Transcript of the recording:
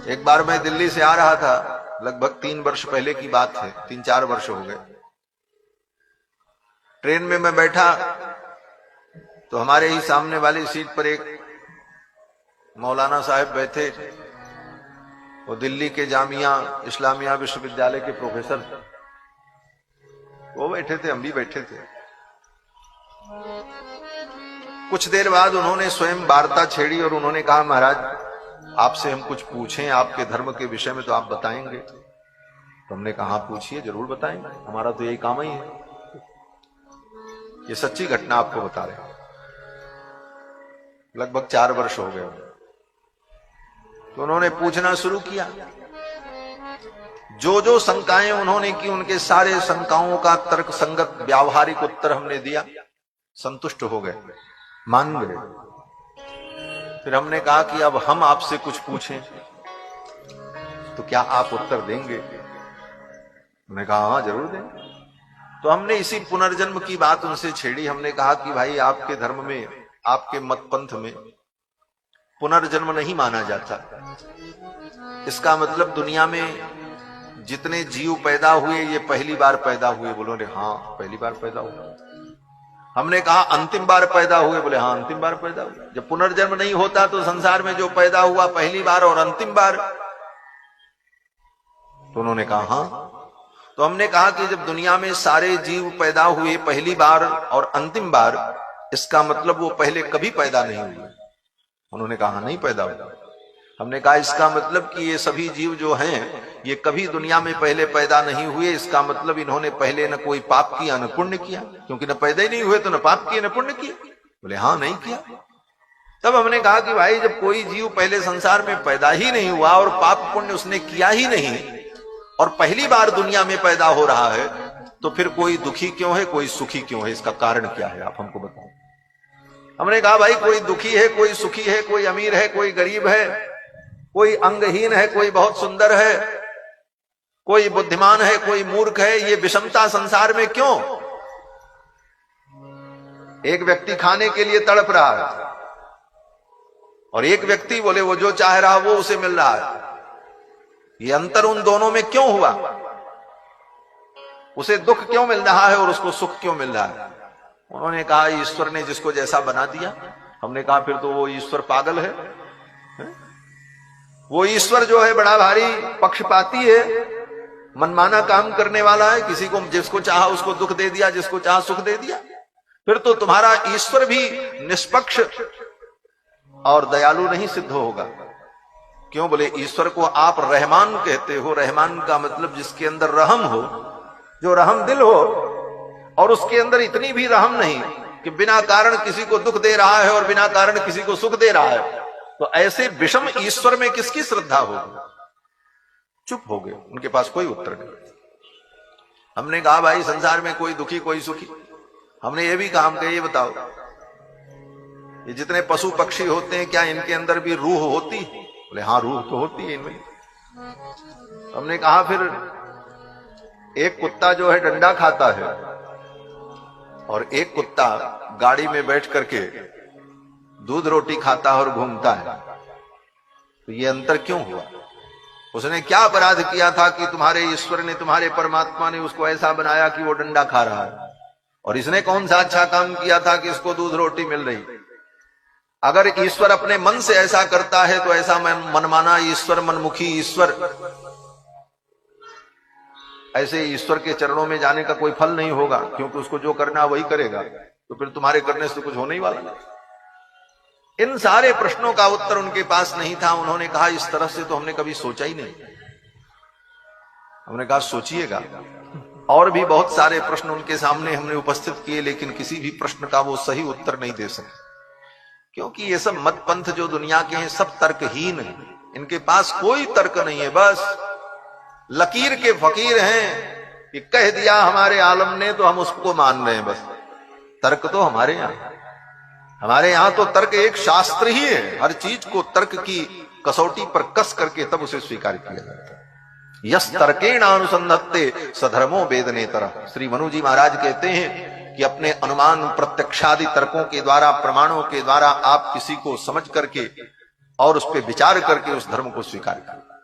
एक बार मैं दिल्ली से आ रहा था, लगभग 3 वर्ष पहले की बात है, 3-4 वर्ष हो गए। ट्रेन में मैं बैठा तो हमारे ही सामने वाली सीट पर एक मौलाना साहब बैठे। वो दिल्ली के जामिया इस्लामिया विश्वविद्यालय के प्रोफेसर थे। वो बैठे थे, हम भी बैठे थे। कुछ देर बाद उन्होंने स्वयं वार्ता छेड़ी और उन्होंने कहा, महाराज आपसे हम कुछ पूछें आपके धर्म के विषय में तो आप बताएंगे? तो हमने कहा पूछिए, जरूर बताएंगे, हमारा तो यही काम ही है। ये सच्ची घटना आपको बता रहे हैं। लगभग 4 वर्ष हो गए। तो उन्होंने पूछना शुरू किया। जो जो शंकाएं उन्होंने की, उनके सारे शंकाओं का तर्क संगत व्यावहारिक उत्तर हमने दिया। संतुष्ट हो गए, मान गए। फिर हमने कहा कि अब हम आपसे कुछ पूछें तो क्या आप उत्तर देंगे? उन्होंने कहा हाँ जरूर देंगे। तो हमने इसी पुनर्जन्म की बात उनसे छेड़ी। हमने कहा कि भाई आपके धर्म में, आपके मत पंथ में पुनर्जन्म नहीं माना जाता। इसका मतलब दुनिया में जितने जीव पैदा हुए ये पहली बार पैदा हुए? बोले हाँ पहली बार पैदा हुए। हमने कहा अंतिम बार पैदा हुए? बोले हाँ अंतिम बार पैदा हुए। जब पुनर्जन्म नहीं होता तो संसार में जो पैदा हुआ पहली बार और अंतिम बार? तो उन्होंने कहा हाँ। तो हमने कहा कि जब दुनिया में सारे जीव पैदा हुए पहली बार और अंतिम बार, इसका मतलब वो पहले कभी पैदा नहीं हुए? उन्होंने कहा नहीं पैदा हुआ। हमने कहा इसका मतलब कि ये सभी जीव जो हैं ये कभी दुनिया में पहले पैदा नहीं हुए। इसका मतलब इन्होंने पहले न कोई पाप किया न पुण्य किया, क्योंकि न पैदा ही नहीं हुए तो न पाप किए न पुण्य किए। बोले हाँ नहीं किया। तब हमने कहा कि भाई जब कोई जीव पहले संसार में पैदा ही नहीं हुआ और पाप पुण्य उसने किया ही नहीं और पहली बार दुनिया में पैदा हो रहा है, तो फिर कोई दुखी क्यों है, कोई सुखी क्यों है? इसका कारण क्या है, आप हमको बताओ। हमने कहा भाई कोई दुखी है, कोई सुखी है, कोई अमीर है, कोई गरीब है, कोई अंगहीन है, कोई बहुत सुंदर है, कोई बुद्धिमान है, कोई मूर्ख है। ये विषमता संसार में क्यों? एक व्यक्ति खाने के लिए तड़प रहा है और एक व्यक्ति बोले वो जो चाह रहा वो उसे मिल रहा है। ये अंतर उन दोनों में क्यों हुआ? उसे दुख क्यों मिल रहा है और उसको सुख क्यों मिल रहा है? उन्होंने कहा ईश्वर ने जिसको जैसा बना दिया। हमने कहा फिर तो वो ईश्वर पागल है। वो ईश्वर जो है बड़ा भारी पक्षपाती है, मनमाना काम करने वाला है। किसी को जिसको चाहा उसको दुख दे दिया, जिसको चाहा सुख दे दिया। फिर तो तुम्हारा ईश्वर भी निष्पक्ष और दयालु नहीं सिद्ध होगा। क्यों? बोले ईश्वर को आप रहमान कहते हो। रहमान का मतलब जिसके अंदर रहम हो, जो रहम दिल हो, और उसके अंदर इतनी भी रहम नहीं कि बिना कारण किसी को दुख दे रहा है और बिना कारण किसी को सुख दे रहा है। तो ऐसे विषम ईश्वर में किसकी श्रद्धा होगी? चुप हो गए, उनके पास कोई उत्तर नहीं। हमने कहा भाई संसार में कोई दुखी कोई सुखी। हमने ये भी कहा, हम ये बताओ ये जितने पशु पक्षी होते हैं क्या इनके अंदर भी रूह होती? बोले हाँ रूह तो होती है इनमें। हमने कहा फिर एक कुत्ता जो है डंडा खाता है और एक कुत्ता गाड़ी में बैठ करके दूध रोटी खाता है और घूमता है, तो ये अंतर क्यों हुआ? उसने क्या अपराध किया था कि तुम्हारे ईश्वर ने, तुम्हारे परमात्मा ने उसको ऐसा बनाया कि वो डंडा खा रहा है? और इसने कौन सा अच्छा काम किया था कि इसको दूध रोटी मिल रही? अगर ईश्वर अपने मन से ऐसा करता है तो ऐसा मनमाना ईश्वर, मनमुखी ईश्वर, ऐसे ईश्वर के चरणों में जाने का कोई फल नहीं होगा, क्योंकि उसको जो करना वही करेगा। तो फिर तुम्हारे करने से कुछ होने ही वाला नहीं। इन सारे प्रश्नों का उत्तर उनके पास नहीं था। उन्होंने कहा इस तरह से तो हमने कभी सोचा ही नहीं। हमने कहा सोचिएगा। और भी बहुत सारे प्रश्न उनके सामने हमने उपस्थित किए, लेकिन किसी भी प्रश्न का वो सही उत्तर नहीं दे सके, क्योंकि ये सब मत पंथ जो दुनिया के हैं सब तर्कहीन है। इनके पास कोई तर्क नहीं है, बस लकीर के फकीर हैं कि कह दिया हमारे आलम ने तो हम उसको मान रहे हैं। बस तर्क तो हमारे यहां तो तर्क एक शास्त्र ही है। हर चीज को तर्क की कसौटी पर कस करके तब उसे स्वीकार किया जाता है। यस तर्केण अनुसंधत्ते सधर्मो वेदनेतर। श्री मनु जी महाराज कहते हैं कि अपने अनुमान प्रत्यक्षादि तर्कों के द्वारा, प्रमाणों के द्वारा आप किसी को समझ करके और उस पर विचार करके उस धर्म को स्वीकार करें।